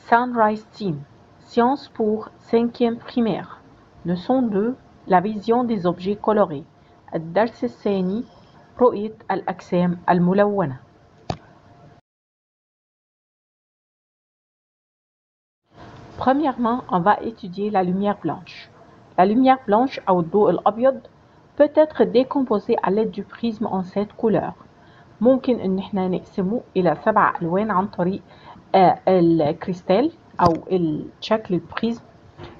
Sunrise Team, Sciences pour 5e primaire. Leçon 2, la vision des objets colorés. الدرس الثاني رؤية الأجسام الملونة. Premièrement, on va étudier la lumière blanche. La lumière blanche أو الضوء الأبيض peut être décomposé à l'aide du prisme en 7 couleurs. ممكن إن احنا نقسمه إلى 7 ألوان عن طريق الكريستال أو الشكل البريزم.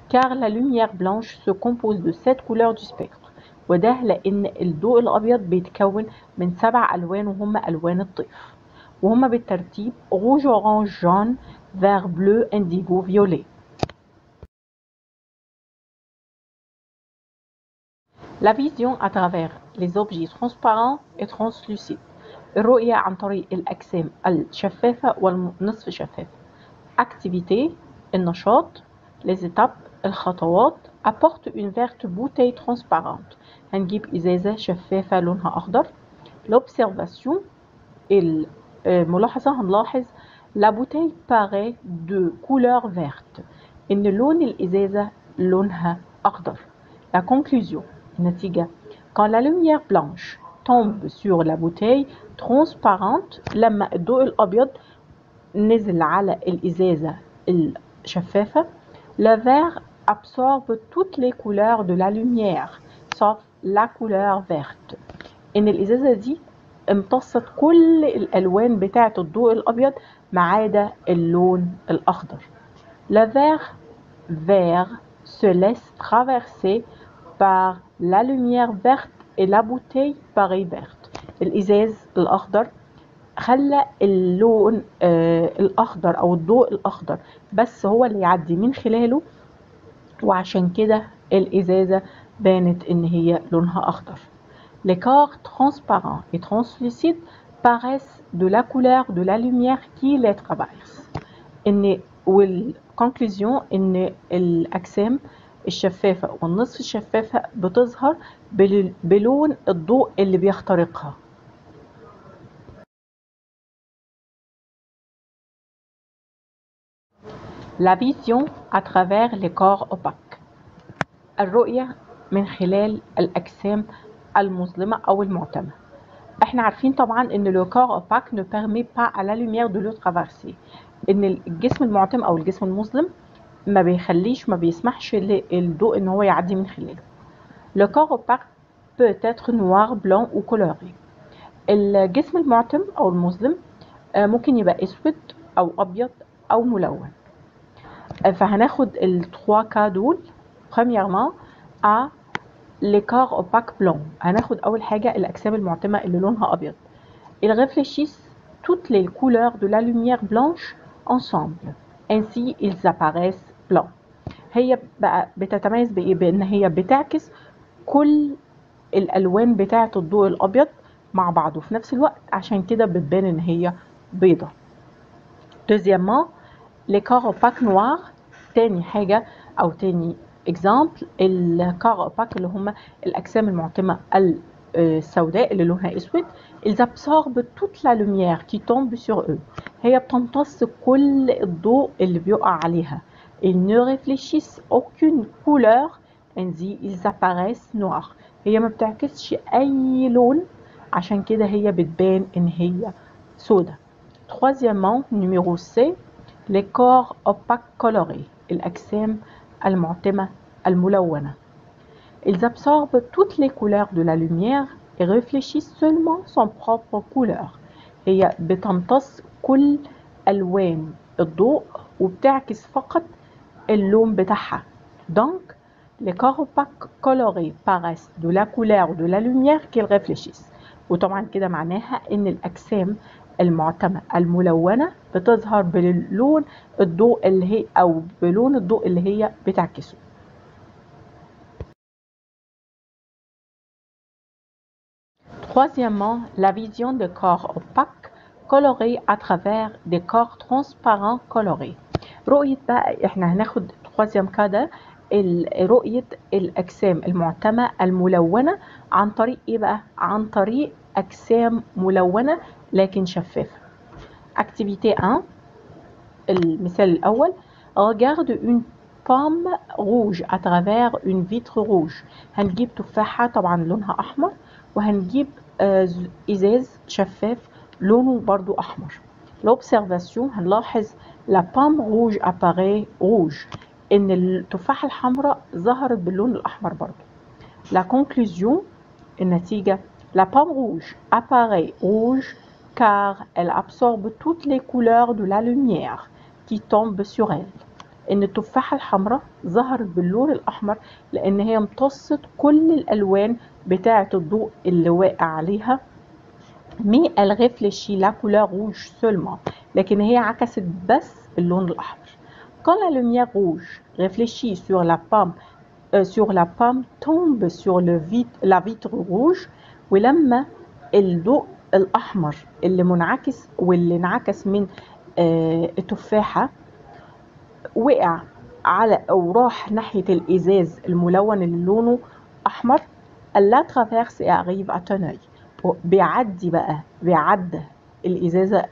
car la lumière blanche se compose de 7 couleurs du spectre. وده لأن الضوء الأبيض بيتكون من 7 ألوان وهم ألوان الطيف وهم بالترتيب rouge, orange, jaune, vert, bleu, indigo, violet. La vision à travers les objets transparents et translucides. الرؤية عن طريق الأجسام الشفافة والنصف شفافة. Activité, النشاط, les étapes, الخطوات. apporte une verte bouteille transparente. هنجيب إزازة شفافة لونها أخضر. L'observation, الملاحظة هنلاحظ la bouteille paraît de couleur verte. إن لون الإزازة لونها أخضر. La conclusion, النتيجة. Quand la lumière blanche tombe sur la bouteille transparente لما الضوء الأبيض نزل على الإزازة الشفافة le vert absorbe toutes les couleurs de la lumière sauf la couleur verte. إن الإزازة دي امتصت كل الألوان بتاعة الضوء الأبيض ما عدا اللون الأخضر. Le vert vert se laisse traverser par la lumière verte et la bouteille paraît verte. الإزاز الأخضر خلى اللون الأخضر أو الضوء الأخضر بس هو اللي يعدي من خلاله وعشان كده الإزازة بانت إن هي لونها أخضر. Les corps transparents et translucides paraissent de la couleur de la lumière qui les traverse. والconclusion إن الأجسام الشفافة والنصف الشفافة بتظهر بلون الضوء اللي بيخترقها. La vision à travers les corps opaques. الرؤية من خلال الأجسام المظلمة أو المعتمة. احنا عارفين طبعا ان le corps opaque ne permet pas à la lumière de le traverser. ان الجسم المعتم او الجسم المظلم ما بيسمحش للضوء ان هو يعدي من خلاله. Le corps opaque peut être noir, blanc ou coloré. الجسم المعتم او المظلم ممكن يبقى اسود او ابيض او ملون. فهناخد ال3 cas دول. Premièrement à les corps opaques blancs. هناخد أول حاجة الأجسام المعتمة اللي لونها أبيض. Ils réfléchissent toutes les couleurs de la lumière blanche ensemble. Ainsi ils apparaissent blancs. هي بقى بتتميز بإيه؟ بإن هي بتعكس كل الألوان بتاعة الضوء الأبيض مع بعض وفي نفس الوقت عشان كده بتبان إن هي بيضة. Deuxièmement les corps opaques noirs. تاني حاجة أو تاني example الكار اوباك اللي هم الأجسام المعتمة السوداء اللي لونها أسود. ils absorbent toute la lumière qui tombe sur eux. هي بتمتص كل الضوء اللي بيقع عليها. ils ne réfléchissent aucune couleur ainsi ils apparaissent noirs. هي ما بتعكسش أي لون عشان كده هي بتبان إن هي سودة. Troisièmement numéro C les corps opaques colorés. الأجسام المعتمة الملونة. Ils absorbent toutes les couleurs de la lumière et réfléchissent seulement son propre couleur. هي بتمتص كل ألوان الضوء وبتعكس فقط اللون بتاعها. Donc les corps opaques colorés paraissent de la couleur de la lumière qu'ils réfléchissent. وطبعا كده معناها إن الأجسام المعتمة الملونة بتظهر بلون الضوء اللي هي أو بلون الضوء اللي هي بتعكسه. Troisièmement, la vision des corps opaques colorés à travers des corps transparents colorés. رؤية بقى احنا هناخد troisième cas ده رؤية الأجسام المعتمة الملونة عن طريق ايه بقى؟ عن طريق أجسام ملونة لكن شفافة. Activité 1. المثال الأول regarde une pomme rouge à travers une vitre rouge. هنجيب تفاحة طبعا لونها أحمر، وهنجيب إزاز شفاف لونه برضو أحمر. l'observation هنلاحظ la pomme rouge apparaît rouge، إن التفاحة الحمراء ظهرت باللون الأحمر برضو. la conclusion النتيجة la pomme rouge apparaît rouge car elle absorbe toutes les couleurs de la lumière qui tombe sur elle. إن التفاحة الحمراء ظهرت باللون الأحمر لأن هي امتصت كل الألوان بتاعة الضوء اللي واقع عليها. mais elle réfléchit la couleur rouge seulement، لكن هي عكست بس اللون الأحمر. quand la lumière rouge réfléchit sur la pomme tombe sur la vitre rouge، ولما الضوء الأحمر اللي منعكس واللي انعكس من التفاحة وقع على أو راح ناحية الإزاز الملون اللي لونه أحمر، la traverse et arrive à ton œil، بيعدي الإزازة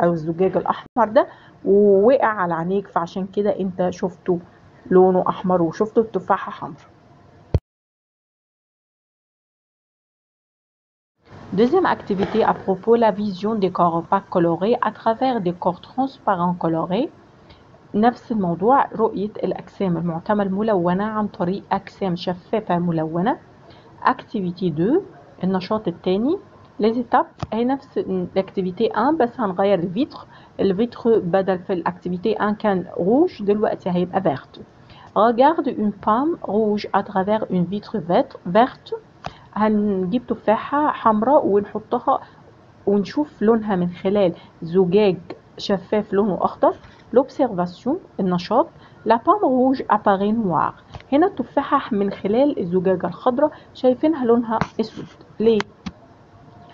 أو الزجاج الأحمر ده ووقع على عينيك، فعشان كده أنت شفته لونه أحمر وشفته التفاحة حمر. Deuxième activité à propos la vision des corps opaques colorés à travers des corps transparents colorés. نفس الموضوع، رؤية الأجسام المعتمة الملونة عن طريق أجسام شفافة ملونة. activité 2 النشاط الثاني. les étapes هي نفس الاكتيفيتي 1 بس هنغير الفيتر بدل في الاكتيفيتي 1 كان روج دلوقتي هيبقى verte. regarde une pomme rouge à travers une vitre verte. هنجيب تفاحة حمراء ونحطها ونشوف لونها من خلال زجاج شفاف لونه أخضر. l'observation النشاط la pomme rouge apparaît noire. هنا التفاحة من خلال الزجاجة الخضراء شايفينها لونها أسود. ليه؟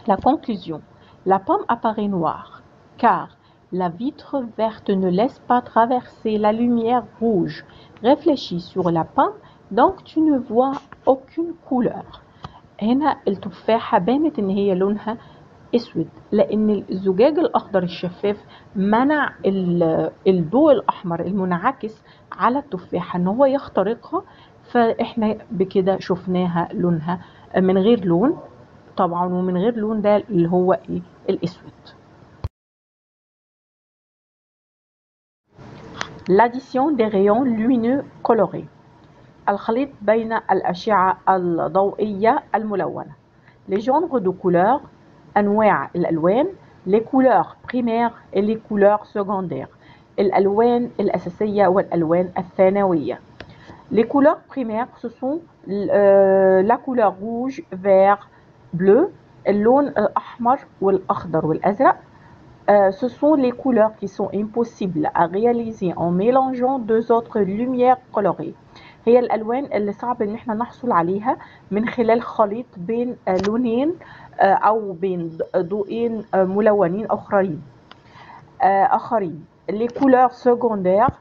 la conclusion la pomme apparaît noire car la vitre verte ne laisse pas traverser la lumière rouge réfléchie sur la pomme donc tu ne vois aucune couleur. هنا التفاحة بانت ان هي لونها اسود لان الزجاج الاخضر الشفاف منع الضوء الاحمر المنعكس على التفاحة ان هو يخترقها، فاحنا بكده شفناها لونها من غير لون طبعا، ومن غير لون ده اللي هو ايه الاسود. l'addition des rayons lumineux colorés الخليط بين الأشعة الضوئية الملونة. les genres de couleurs أنواع الألوان. les couleurs primaires et les couleurs secondaires الألوان الأساسية والألوان الثانوية. les couleurs primaires ce sont la couleur rouge vert bleu اللون الأحمر والأخضر والأزرق. ce sont les couleurs qui sont impossibles à réaliser en mélangeant deux autres lumières colorées. هي الألوان اللي صعب إن احنا نحصل عليها من خلال خليط بين لونين أو بين ضوئين ملونين آخرين. les couleurs secondaires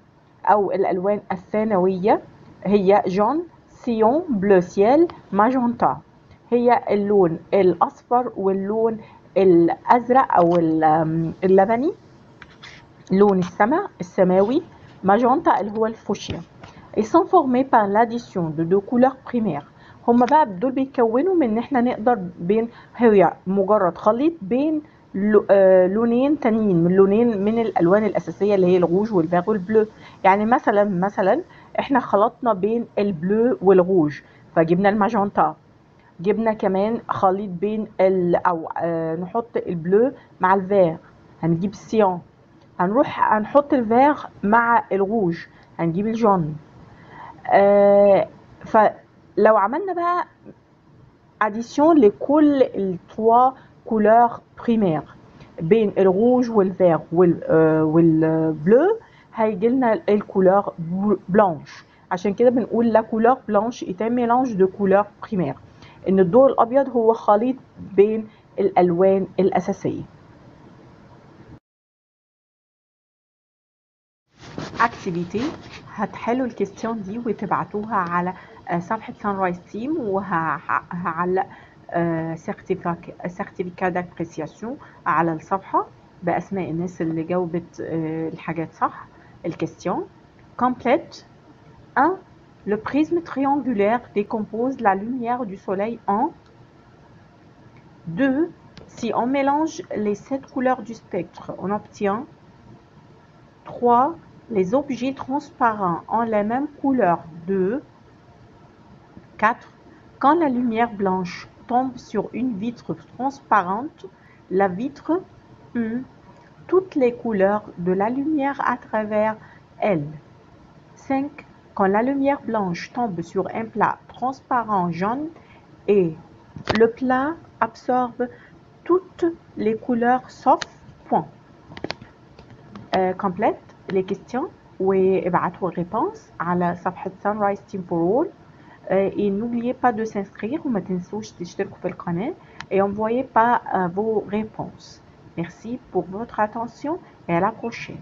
أو الألوان الثانوية هي jaune, cyan, bleu ciel, magenta. هي اللون الأصفر واللون الأزرق أو اللبني، لون السماء السماوي، magenta اللي هو الفوشيا. ils sont formés par l'addition de deux couleurs primaires. هما بقى دول بيكونوا من ان احنا نقدر بين هي مجرد خليط بين لونين تانيين من الالوان الاساسيه اللي هي الروج والفيغ والبلو. يعني مثلا احنا خلطنا بين البلو والروج فجبنا الماجنتا، جبنا كمان خليط بين او نحط البلو مع الفيغ هنجيب السيان، هنحط الفيغ مع الروج هنجيب الجون. فلو عملنا بقى addition لكل التوا كولور بريمير بين الروج والفيغ والبلو هيجي لنا الكولور بلانش. عشان كده بنقول لا كولور بلانش est un mélange de couleurs primaires، ان الضوء الابيض هو خليط بين الالوان الاساسيه. activity هتحلوا الكيستيون دي وتبعتوها على صفحة سانرايز تيم، وهعلق سيرتيفيكا دابريسياسيون على الصفحة بأسماء الناس اللي جاوبت الحاجات صح. الكستيون complète 1. Le prisme triangulaire décompose la lumière du soleil en 2. Si on mélange les 7 couleurs du spectre, on obtient 3. Les objets transparents ont les mêmes couleurs 2. 4. Quand la lumière blanche tombe sur une vitre transparente, la vitre toutes les couleurs de la lumière à travers elle. 5. Quand la lumière blanche tombe sur un plat transparent jaune et le plat absorbe toutes les couleurs sauf point. Complète les questions وابعتوا الريبونس على صفحة Sunrise Team for All. Et n'oubliez pas de s'inscrire ou ما تنسوش تشتركوا في القناة et envoyez pas vos réponses. Merci pour votre attention et à la prochaine.